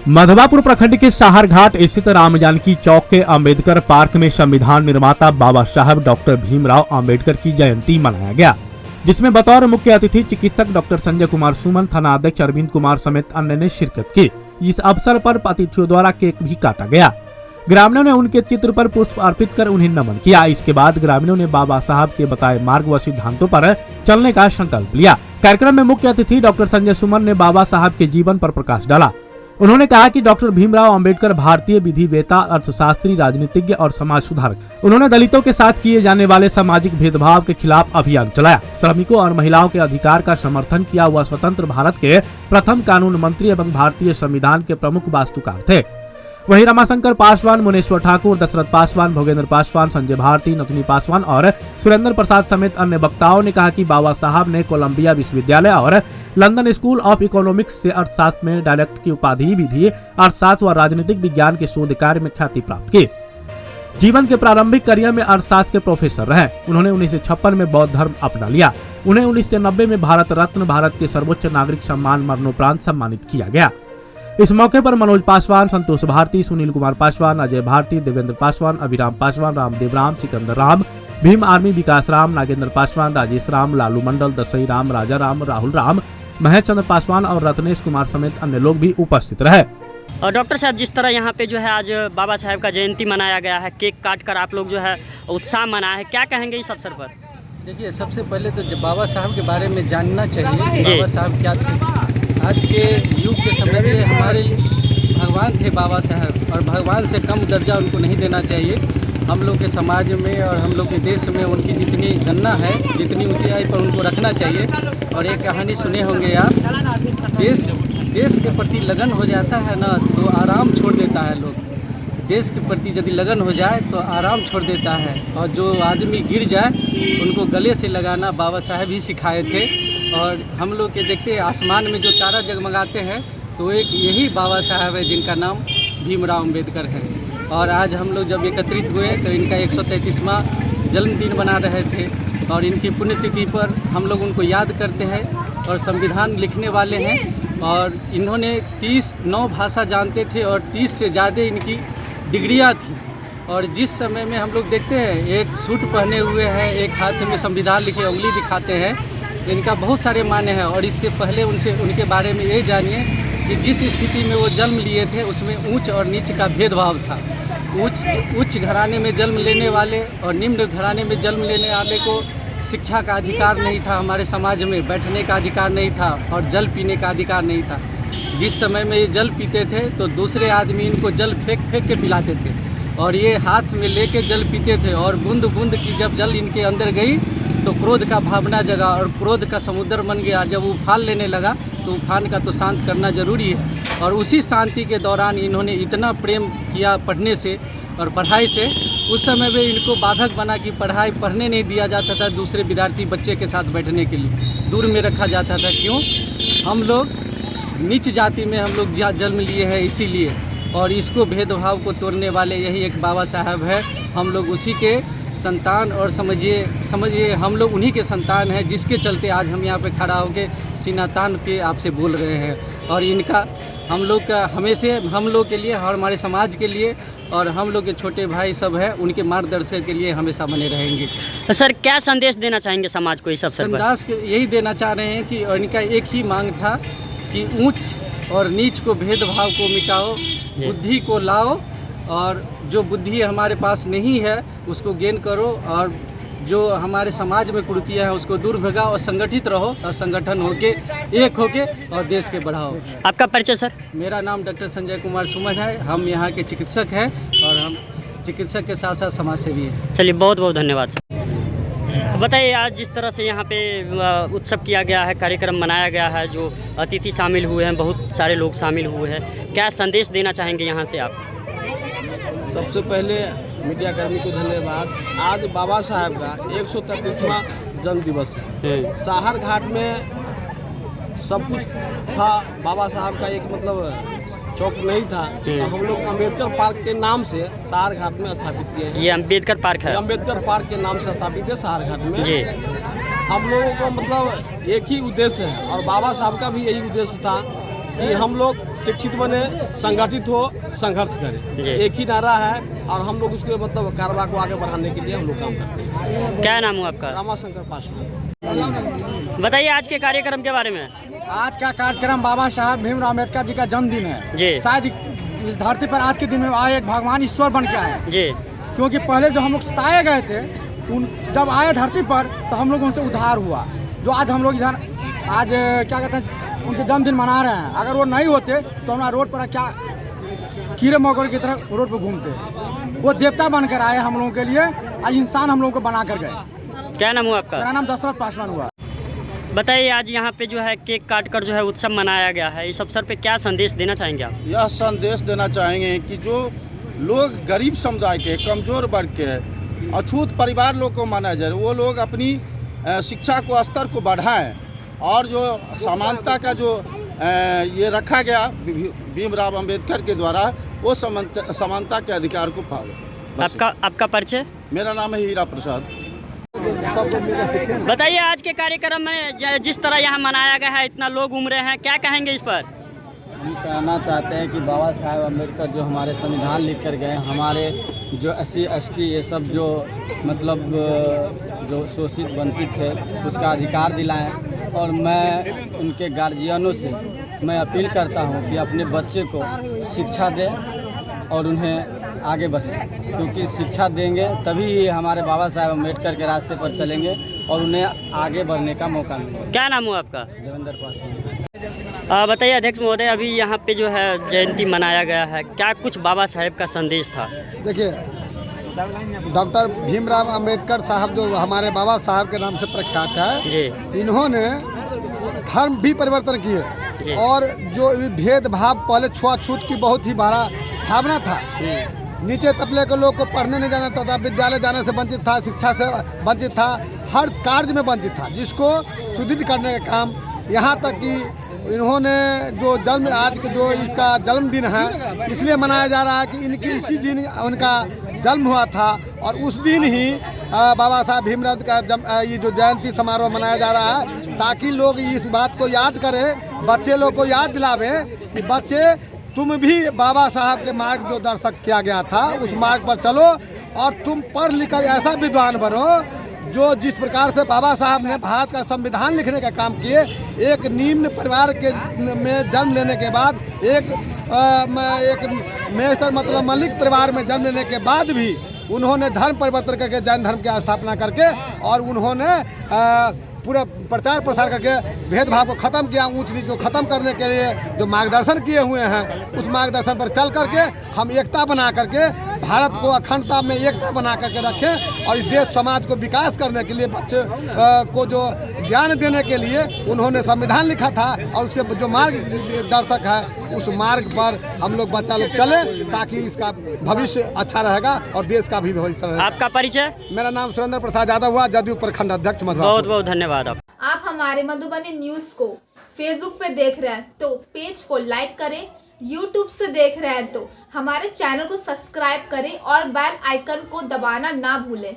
मधवापुर प्रखंड के साहरघाट स्थित राम जानकी चौक के अम्बेडकर पार्क में संविधान निर्माता बाबा साहब डॉक्टर भीमराव अम्बेडकर की जयंती मनाया गया, जिसमें बतौर मुख्य अतिथि चिकित्सक डॉक्टर संजय कुमार सुमन, थाना अध्यक्ष अरविंद कुमार समेत अन्य ने शिरकत की। इस अवसर पर अतिथियों द्वारा केक भी काटा गया। ग्रामीणों ने उनके चित्र पर पुष्प अर्पित कर उन्हें नमन किया। इसके बाद ग्रामीणों ने बाबा साहब के बताए मार्ग व सिद्धांतों पर चलने का संकल्प लिया। कार्यक्रम में मुख्य अतिथि डॉक्टर संजय सुमन ने बाबा साहब के जीवन पर प्रकाश डाला। उन्होंने कहा कि डॉक्टर भीमराव अंबेडकर भारतीय विधिवेता, अर्थशास्त्री, राजनीतिज्ञ और समाज सुधारक। उन्होंने दलितों के साथ किए जाने वाले सामाजिक भेदभाव के खिलाफ अभियान चलाया, श्रमिकों और महिलाओं के अधिकार का समर्थन किया। वह स्वतंत्र भारत के प्रथम कानून मंत्री एवं भारतीय संविधान के प्रमुख वास्तुकार थे। वहीं रमाशंकर पासवान, मुनेश्वर ठाकुर, दशरथ पासवान, भोगेंद्र पासवान, संजय भारती, नथुनी पासवान और सुरेंद्र प्रसाद समेत अन्य वक्ताओं ने कहा कि बाबा साहब ने कोलंबिया विश्वविद्यालय और लंदन स्कूल ऑफ इकोनॉमिक्स से अर्थशास्त्र में डायरेक्ट की उपाधि, विधि, अर्थशास्त्र व राजनीतिक विज्ञान के शोध कार्य में ख्याति प्राप्त की। जीवन के प्रारंभिक करियर में अर्थशास्त्र के प्रोफेसर रहे। उन्होंने 1956 में बौद्ध धर्म अपना लिया। उन्हें 1990 में भारत रत्न, भारत के सर्वोच्च नागरिक सम्मान मरणोपरांत सम्मानित किया गया। इस मौके पर मनोज पासवान, संतोष भारती, सुनील कुमार पासवान, अजय भारती, देवेंद्र पासवान, अभिराम पासवान, रामदेव राम, सिकंदर राम, भीम आर्मी, विकास राम, नागेंद्र पासवान, राजेश राम, लालू मंडल, दसई राम, राजा राम, राहुल राम, महेश चंद्र पासवान और रत्नेश कुमार समेत अन्य लोग भी उपस्थित रहे। और डॉक्टर साहब, जिस तरह यहाँ पे जो है आज बाबा साहब का जयंती मनाया गया है, केक काट कर आप लोग जो है उत्साह मनाया है, क्या कहेंगे इस अवसर पर? देखिए, सबसे पहले तो जब बाबा साहब के बारे में जानना चाहिए। बाबा साहब क्या थे? आज के युग के समय में हमारे भगवान थे बाबा साहब, और भगवान से कम दर्जा उनको नहीं देना चाहिए। हम लोग के समाज में और हम लोग के देश में उनकी जितनी गणना है, जितनी ऊंचाई पर उनको रखना चाहिए। और एक कहानी सुने होंगे आप, देश के प्रति लगन हो जाता है ना तो आराम छोड़ देता है लोग। देश के प्रति यदि लगन हो जाए तो आराम छोड़ देता है, और जो आदमी गिर जाए उनको गले से लगाना बाबा साहब ही सिखाए थे। और हम लोग के देखते हैं आसमान में जो तारा जगमगाते हैं तो एक यही बाबा साहब है जिनका नाम भीमराव अम्बेडकर है। और आज हम लोग जब एकत्रित हुए तो इनका 133वां जन्मदिन मना रहे थे, और इनकी पुण्यतिथि पर हम लोग उनको याद करते हैं। और संविधान लिखने वाले हैं, और इन्होंने 39 भाषा जानते थे और 30 से ज़्यादा इनकी डिग्रियां थी। और जिस समय में हम लोग देखते हैं एक सूट पहने हुए हैं, एक हाथ में संविधान लिखे उंगली दिखाते हैं, इनका बहुत सारे माने हैं। और इससे पहले उनके बारे में ये जानिए कि जिस स्थिति में वो जन्म लिए थे उसमें ऊंच और नीच का भेदभाव था। उच्च घराने में जन्म लेने वाले और निम्न घराने में जन्म लेने वाले को शिक्षा का अधिकार नहीं था, हमारे समाज में बैठने का अधिकार नहीं था और जल पीने का अधिकार नहीं था। जिस समय में ये जल पीते थे तो दूसरे आदमी इनको जल फेंक के पिलाते थे, और ये हाथ में लेके जल पीते थे। और बूंद बूंद की जब जल इनके अंदर गई तो क्रोध का भावना जगा और क्रोध का समुद्र बन गया। जब उफान लेने लगा तो उफान का तो शांत करना जरूरी है। और उसी शांति के दौरान इन्होंने इतना प्रेम किया पढ़ने से और पढ़ाई से। उस समय में इनको बाधक बना कि पढ़ाई पढ़ने नहीं दिया जाता था, दूसरे विद्यार्थी बच्चे के साथ बैठने के लिए दूर में रखा जाता था। क्यों? हम लोग नीच जाति में हम लोग जन्म लिए हैं इसीलिए। और इसको भेदभाव को तोड़ने वाले यही एक बाबा साहब है। हम लोग उसी के संतान, और समझिए हम लोग उन्हीं के संतान हैं, जिसके चलते आज हम यहाँ पे खड़ा होकर सीना तान के आपसे बोल रहे हैं। और इनका हम लोग का हमेशा हम लोग के लिए और हमारे समाज के लिए और हम लोग के छोटे भाई सब हैं, उनके मार्गदर्शन के लिए हमेशा बने रहेंगे। तो सर, क्या संदेश देना चाहेंगे समाज को इस अवसर पर? संदेश यही देना चाह रहे हैं कि इनका एक ही मांग था कि ऊंच और नीच को, भेदभाव को मिटाओ, बुद्धि को लाओ, और जो बुद्धि हमारे पास नहीं है उसको गेन करो, और जो हमारे समाज में कुरीतियाँ हैं उसको दूर भगाओ, और संगठित रहो और संगठन होके एक होके और देश के बढ़ाओ। आपका परिचय सर? मेरा नाम डॉक्टर संजय कुमार सुमन है। हम यहाँ के चिकित्सक हैं, और हम चिकित्सक के साथ साथ समाज सेवी हैं। चलिए, बहुत बहुत धन्यवाद सर। बताइए, आज जिस तरह से यहाँ पे उत्सव किया गया है, कार्यक्रम मनाया गया है, जो अतिथि शामिल हुए हैं, बहुत सारे लोग शामिल हुए हैं, क्या संदेश देना चाहेंगे यहाँ से आप? सबसे पहले मीडिया कर्मी को धन्यवाद। आज बाबा साहब का 133वां जन्म दिवस है। साहरघाट में सब कुछ था, बाबा साहब का एक मतलब चौक नहीं था, तो हम लोग अम्बेडकर पार्क के नाम से साहरघाट में स्थापित किए हैं। ये अम्बेडकर पार्क है? अम्बेडकर पार्क के नाम से स्थापित है साहरघाट में जी। हम लोगों को मतलब एक ही उद्देश्य है, और बाबा साहब का भी यही उद्देश्य था कि हम लोग शिक्षित बने, संगठित हो, संघर्ष जी। करें। एक ही नारा है और हम लोग उसके मतलब कारवां को आगे बढ़ाने के लिए हम लोग काम करते हैं। क्या नाम हुआ आपका? रामाशंकर पासवान। बताइए आज के कार्यक्रम के बारे में। आज का कार्यक्रम बाबा साहब भीमराव अम्बेडकर जी का जन्मदिन है जी। शायद इस धरती पर आज के दिन में आए एक भगवान ईश्वर बन के आए, जी क्योंकि पहले जो हम लोग सताए गए थे जब आए धरती पर तो हम लोग उनसे उद्धार हुआ। जो आज हम लोग इधर आज क्या कहते हैं उनके जन्मदिन मना रहे हैं, अगर वो नहीं होते तो हमारा रोड पर क्या कीड़े मकोड़े की तरह रोड पर घूमते। वो देवता बनकर आए हम लोगों के लिए, आज इंसान हम लोगों को बना कर गए। क्या नाम हुआ आपका? मेरा नाम दशरथ पासवान हुआ। बताइए आज यहाँ पे जो है केक काट कर जो है उत्सव मनाया गया है, इस अवसर पे क्या संदेश देना चाहेंगे आप? यह संदेश देना चाहेंगे कि जो लोग गरीब समुदाय के, कमज़ोर वर्ग के, अछूत परिवार लोग को माना जाए, वो लोग अपनी शिक्षा को स्तर को बढ़ाएं और जो समानता का जो ये रखा गया भीमराव अंबेडकर के द्वारा, वो समानता के अधिकार को पावे। आपका परिचय? मेरा नाम है हीरा प्रसाद। बताइए आज के कार्यक्रम में जिस तरह यहाँ मनाया गया है, इतना लोग उमड़े हैं, क्या कहेंगे इस पर? हम कहना चाहते हैं कि बाबा साहेब अम्बेडकर जो हमारे संविधान लिख कर गए, हमारे जो SC ST ये सब जो मतलब जो शोषित वंचित थे उसका अधिकार दिलाएं। और मैं उनके गार्जियनों से मैं अपील करता हूं कि अपने बच्चे को शिक्षा दें और उन्हें आगे बढ़ें, क्योंकि शिक्षा देंगे तभी हमारे बाबा साहेब अम्बेडकर के रास्ते पर चलेंगे और उन्हें आगे बढ़ने का मौका मिलेगा। क्या नाम हुआ आपका? देवेंद्र पासवान। बताइए अध्यक्ष महोदय, अभी यहाँ पे जो है जयंती मनाया गया है, क्या कुछ बाबा साहेब का संदेश था? देखिए, डॉक्टर भीमराव अंबेडकर साहब जो हमारे बाबा साहब के नाम से प्रख्यात है जी। इन्होंने धर्म भी परिवर्तन किए और जो भेदभाव पहले छुआछूत की बहुत ही बड़ा भावना था, नीचे तबले के लोग को पढ़ने नहीं जाना था, विद्यालय जाने से वंचित था, शिक्षा से वंचित था, हर कार्य में वंचित था, जिसको सुदृढ़ करने का काम, यहाँ तक कि इन्होंने जो जन्म आज के जो इसका जन्मदिन है इसलिए मनाया जा रहा है कि इनकी इसी दिन उनका जन्म हुआ था और उस दिन ही बाबा साहब भीमराव का ये जो जयंती समारोह मनाया जा रहा है, ताकि लोग इस बात को याद करें, बच्चे लोग को याद दिलावें कि बच्चे तुम भी बाबा साहब के मार्ग जो दर्शक किया गया था उस मार्ग पर चलो और तुम पढ़ लिख कर ऐसा विद्वान बनो जो जिस प्रकार से बाबा साहब ने भारत का संविधान लिखने का काम किए। एक निम्न परिवार के में जन्म लेने के बाद एक मेस्टर मतलब मलिक परिवार में जन्म लेने के बाद भी उन्होंने धर्म परिवर्तन करके जैन धर्म की स्थापना करके और उन्होंने पूरा प्रचार प्रसार करके भेदभाव को ख़त्म किया, ऊंच नीच को ख़त्म करने के लिए जो मार्गदर्शन किए हुए हैं उस मार्गदर्शन पर चल करके हम एकता बना करके भारत को अखंडता में एकता बना करके रखें और इस देश समाज को विकास करने के लिए बच्चे को जो ज्ञान देने के लिए उन्होंने संविधान लिखा था और उसके जो मार्गदर्शक है उस मार्ग पर हम लोग बच्चा लोग चले ताकि इसका भविष्य अच्छा रहेगा और देश का भी भविष्य रहेगा। आपका परिचय? मेरा नाम सुरेंद्र प्रसाद यादव हुआ, जदयू प्रखंड अध्यक्ष मधुबनी। बहुत बहुत धन्यवाद। आप हमारे मधुबनी न्यूज को फेसबुक पे देख रहे हैं तो पेज को लाइक करें, यूट्यूब से देख रहे हैं तो हमारे चैनल को सब्सक्राइब करें और बेल आइकन को दबाना ना भूलें।